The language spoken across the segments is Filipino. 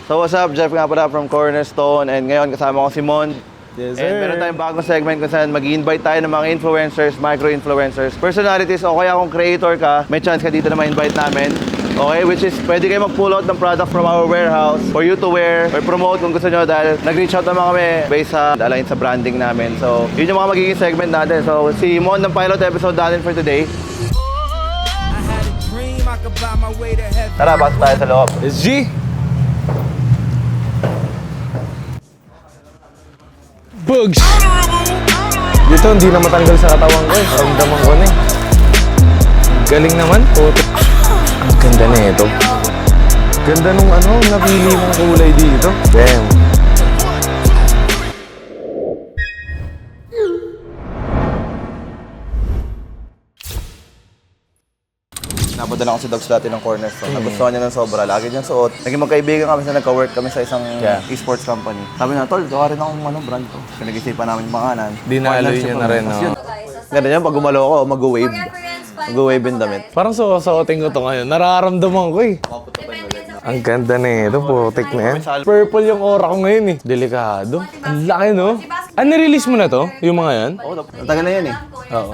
So what's up, Jeff nga pala from Cornerstone, and ngayon kasama ko si Mon. Yes, And meron tayong bagong segment kung saan mag-invite tayo ng mga influencers, micro-influencers, personalities, o kaya kung creator ka, may chance ka dito na ma-invite namin. Okay, which is pwede kayo mag-pull out ng product from our warehouse for you to wear or promote kung gusto nyo, dahil nag-reach out naman kami based sa align sa branding namin. So yun yung mga magiging segment natin. So si Mon ng pilot episode natin for today. Tara, pasok tayo sa loob. SG! Bugs! Dito hindi na matanggal sa katawan ko eh. Ramdaman ko na eh. Galing naman. Puto. Ang ganda na ito. Ganda nung napili mong kulay dito. Damn. Napadala ko si Dogs dati ng Cornerstone. Nagustuhan niya ng sobra. Lagi niyang suot. Naging magkaibigan kami sa nagka-work kami sa isang esports company. Sabi na, tol, gawa rin akong brand to. Pinag-isipan namin yung pangalan. Dinaloy niya na rin, no? Ganda niya, pag gumalo ako, mag-wave. Mag-wave yung damit. Parang susuotin ko to ngayon. Nararamdaman ko eh. Ang ganda na ito, putik na yan. Purple yung aura ko ngayon eh. Delikado. Ang laki, no? Nirelease mo na to? Yung mga yan? Oo, tagal na yan eh.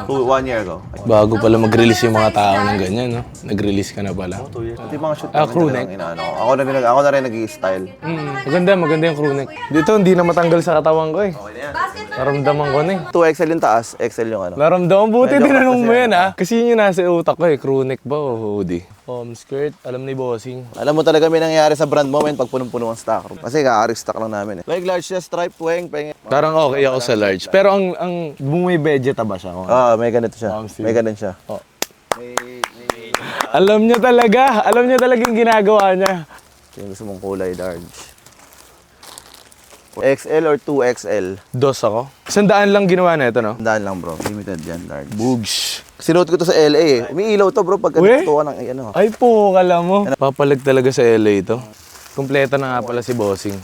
Oo. 1 year ago. Bago pala mag-release yung mga tao ng ganyan, no? Nag-release ka na pala. 2 years. Ito yung mga shoot crew neck. Ako na rin nag-i-style. Maganda yung crew neck. Dito, hindi na matanggal sa katawan ko eh. Naramdaman ko na eh. 2XL yung taas, XL yung ano. Naramdaman, buti tinanong mo yan ha. Kasi yun yung nasa utak ko eh. Crew neck ba o hoodie? Skirt, alam ni Bossing. Alam mo talaga may nangyayari sa brand mo pag punong-puno ang stock room. Kasi ka-restock lang namin eh. Like large siya, stripe, puweng, peng. Parang okay ako sa large. Pero ang bumibedgeta ba siya? May ganito siya. May ganun siya. Oh. Alam niya talaga. Alam niya talaga yung ginagawa niya. Yung gusto mong kulay, large. XL or 2XL? Dos ako. 100 lang ginawa na ito, no? Tandaan lang bro, limited yan, large. Bugs. Sinuot ko to sa LA eh. Umiilaw to bro pag natutuwa ng ano. Ay po, kala mo. Papalag talaga sa LA ito. Kompleta na nga pala si Bossing.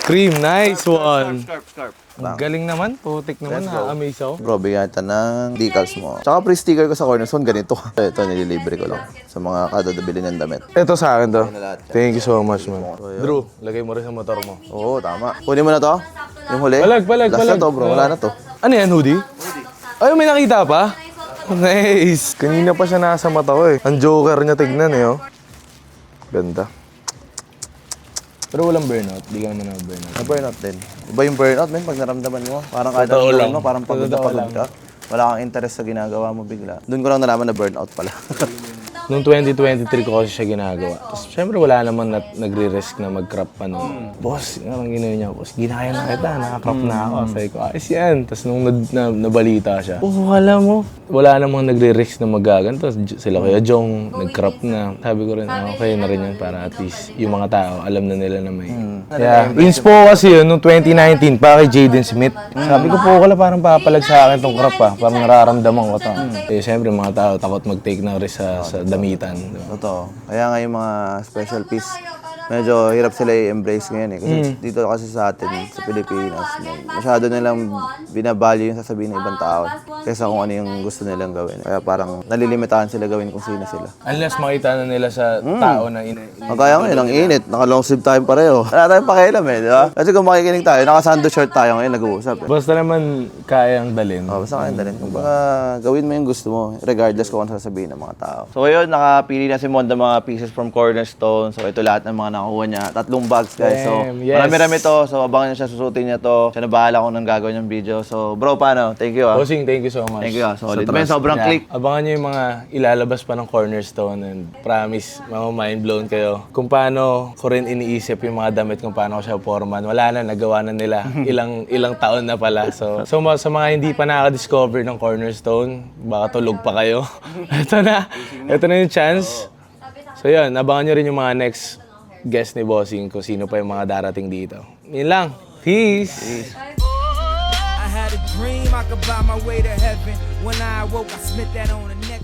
Cream, nice one. Scarf. Ang galing naman. Putik naman. Na-amaze ako. Bro, bigyan kita ng decals mo. Tsaka free sticker ko sa Cornerstone, ganito. Ito, nililibre ko lang. Sa mga kadadabili ng damit. Ito sa akin to. Thank you so much, man. Drew, lagay mo rin sa motor mo. Oo, tama. Kunin mo na to? Yung huli? Palag. Last na to bro, wala na to. Ano yan, hoodie? Ay, may nakita pa? Nice. Kanina pa siya nasa mata ko eh. Ang Joker niya tignan eh, oh. Ganda. Pero walang burnout. Di ka naman burnout. Na-burnout din. Iba yung burnout, man, pag naramdaman mo. Parang kada Totoo lang. mo, parang pagod na pagod ka. Wala kang interest sa ginagawa mo bigla. Doon ko lang nalaman na burnout pala. Noong 2023 ko kasi siya ginagawa. Tapos syempre wala naman nagre-risk na mag-crop pa nun. Boss, anong ginawa niya? Boss, ginaya na kita, naka-crop na ako. Sabi ko, ayos yan. Tapos nung nabalita siya, alam mo, wala namang nagre-risk na magaganto. Sila Kuya Jong, nag-crop na. Sabi ko rin, okay na rin yan para at least yung mga tao, alam na nila na may... Yeah. Inspo kasi yun, noong 2019, pa kay Jaden Smith. Sabi ko po, parang papalag sa akin tong crop pa. Parang nararamdaman ko to. Eh, syempre mga tao, takot mag-take ng risk sa damitan. Totoo. Kaya nga yung mga special piece, medyo hirap sila i-embrace ngayon eh. Kasi dito kasi sa atin, sa Pilipinas, masyado nilang binavalue yung sasabihin ng ibang tao kaysa kung ano yung gusto nilang gawin. Kaya parang nalilimitahan sila gawin kung sino sila. Unless makita na nila sa tao na Kaya ngayon, ang init. Naka-long sleeve tayo pareho. Wala tayong pakialam eh, di ba? Kasi kung makikinig tayo, naka-sando shirt tayo ngayon, nag-uusap eh. Basta naman kayang dalhin. Basta kayang dalhin. Kung baka gawin mo yung gusto mo, regardless kung ano sasabihin ng mga tao. So ngayon, nakapili na si Mon ng mga pieces from Cornerstone. So ito lahat ng mga nakuha niya. 3 bags guys. So marami-rami to. So abangan niya siya, susutin niya to. Siya na bahala kung nang gagawin yung video. So bro, paano? Thank you ah. Bossing, thank you so much. Thank you ah. Solid. Man, sobrang click. Abangan niyo yung mga ilalabas pa ng Cornerstone and promise, mind blown kayo. Kung paano ko rin iniisip yung mga damit kung paano ko siya foreman. Wala na, nagawa na nila. Ilang taon na pala. So sa mga hindi pa nakaka-discover ng Cornerstone, baka tulog pa kayo. Ito na yung chance. So yun, abangan nyo rin yung mga next guest ni Bossing kung sino pa yung mga darating dito. Yun lang. Peace! I had a dream I could buy my way to heaven. When I awoke, I spent that on the net.